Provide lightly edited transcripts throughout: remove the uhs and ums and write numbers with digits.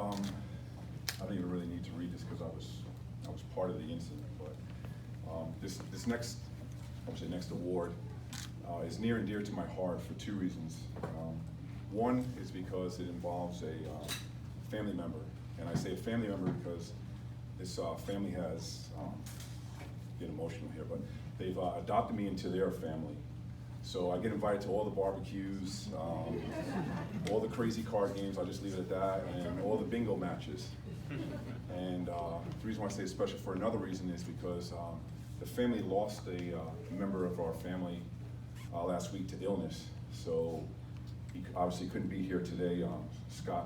I don't even really need to read this because I was part of the incident, but this next, I would say next award is near and dear to my heart for two reasons. One is because it involves a family member, and I say a family member because this family has, get emotional here, but they've adopted me into their family. So I get invited to all the barbecues, all the crazy card games, I'll just leave it at that, and all the bingo matches. And the reason why I say it's special for another reason is because the family lost a member of our family last week to illness. So he obviously couldn't be here today, Kassidy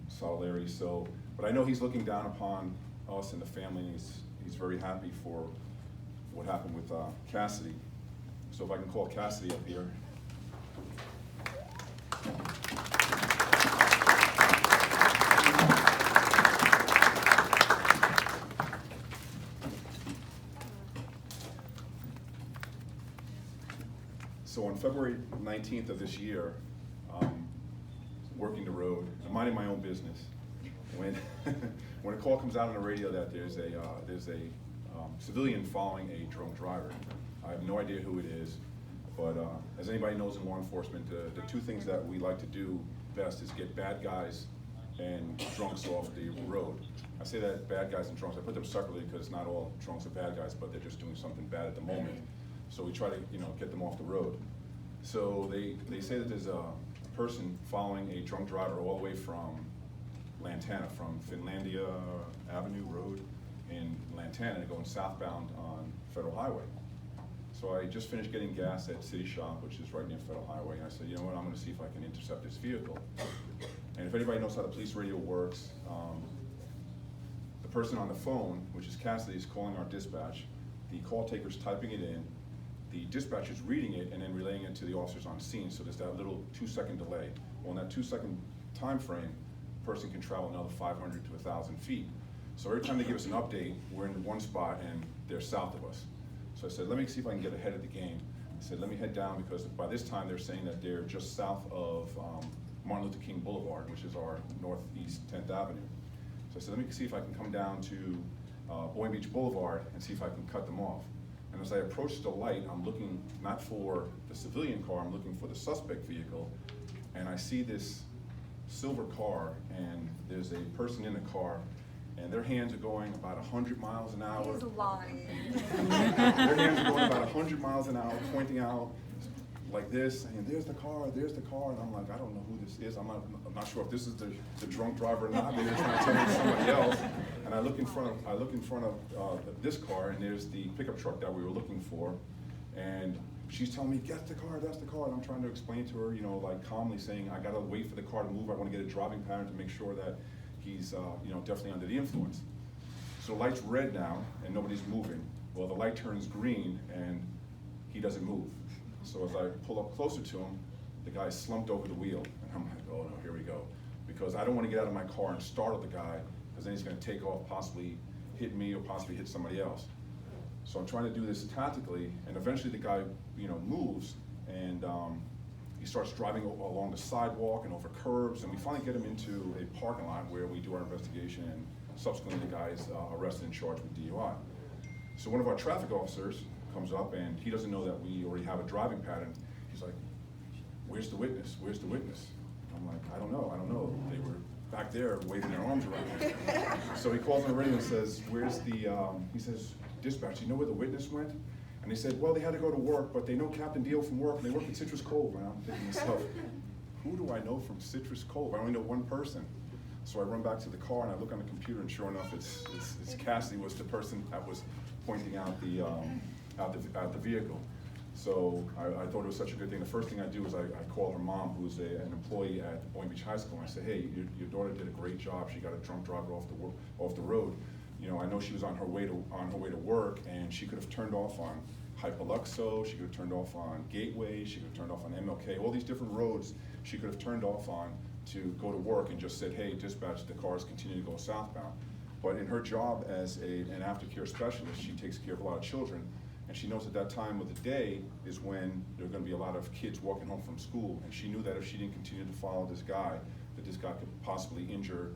Sottilare. So, but I know he's looking down upon us and the family, and he's very happy for what happened with Kassidy. So if I can call Kassidy up here. So on February 19th of this year, working the road, I'm minding my own business. When a call comes out on the radio that there's a civilian following a drunk driver. I have no idea who it is, but as anybody knows in law enforcement, the two things that we like to do best is get bad guys and drunks off the road. I say that bad guys and drunks, I put them separately because not all drunks are bad guys, but they're just doing something bad at the moment. So we try to get them off the road. So they say that there's a person following a drunk driver all the way from Lantana, from Finlandia Avenue Road in Lantana, going southbound on Federal Highway. So I just finished getting gas at City Shop, which is right near Federal Highway, and I said, you know what, I'm going to see if I can intercept this vehicle. And if anybody knows how the police radio works, the person on the phone, which is Kassidy, is calling our dispatch. The call taker's typing it in. The dispatcher's reading it and then relaying it to the officers on scene. So there's that little 2-second delay. Well, in that 2-second time frame, a person can travel another 500 to 1,000 feet. So every time they give us an update, we're in one spot and they're south of us. So I said, let me see if I can get ahead of the game. I said, let me head down, because by this time they're saying that they're just south of Martin Luther King Boulevard, which is our northeast 10th Avenue. So I said, let me see if I can come down to Boynton Beach Boulevard and see if I can cut them off. And as I approach the light, I'm looking not for the civilian car, I'm looking for the suspect vehicle. And I see this silver car, and there's a person in the car, and their hands are going about 100 miles an hour. He's lying. Their hands are going about 100 miles an hour, pointing out like this, saying, there's the car, and I'm like, I don't know who this is. I'm not sure if this is the drunk driver or not. Maybe they're trying to tell me it's somebody else. And I look in front of this car, and there's the pickup truck that we were looking for. And she's telling me, that's the car, that's the car. And I'm trying to explain to her, like calmly saying, I gotta wait for the car to move. I wanna get a driving pattern to make sure that he's definitely under the influence. So the light's red now, and nobody's moving. Well, the light turns green, and he doesn't move. So as I pull up closer to him, the guy slumped over the wheel. And I'm like, oh no, here we go. Because I don't want to get out of my car and startle the guy, because then he's going to take off, possibly hit me or possibly hit somebody else. So I'm trying to do this tactically, and eventually the guy, moves, and he starts driving along the sidewalk and over curbs, and we finally get him into a parking lot where we do our investigation, and subsequently the guy is arrested and charged with DUI. So one of our traffic officers comes up, and he doesn't know that we already have a driving pattern. He's like, where's the witness? Where's the witness? I'm like, I don't know. They were back there waving their arms around. So he calls on the radio and says, where's the, he says, dispatch, you know where the witness went? And they said, well, they had to go to work, but they know Captain Deal from work, and they work at Citrus Cove. And I'm thinking to myself, who do I know from Citrus Cove? I only know one person. So I run back to the car, and I look on the computer, and sure enough, it's Kassidy was the person that was pointing out the vehicle. So I thought it was such a good thing. The first thing I do is I call her mom, who's an employee at Boynton Beach High School, and I say, hey, your daughter did a great job. She got a drunk driver off the road. I know she was on her way to work, and she could have turned off on Hypoluxo, she could have turned off on Gateway, she could have turned off on MLK, all these different roads she could have turned off on to go to work and just said, hey, dispatch, the cars continue to go southbound. But in her job as an aftercare specialist, she takes care of a lot of children, and she knows at that time of the day is when there are going to be a lot of kids walking home from school, and she knew that if she didn't continue to follow this guy, that this guy could possibly injure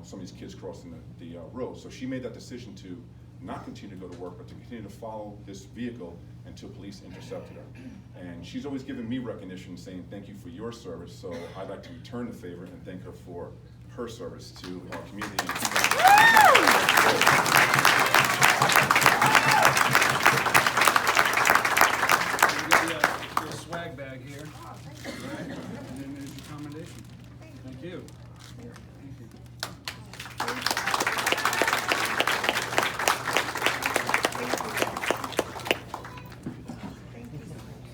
some of these kids crossing the road. So she made that decision to not continue to go to work, but to continue to follow this vehicle until police intercepted her. And she's always given me recognition, saying thank you for your service. So I'd like to return the favor and thank her for her service to our community. Your swag bag here. Right. And then there's your commendation. Thank you. Thank you.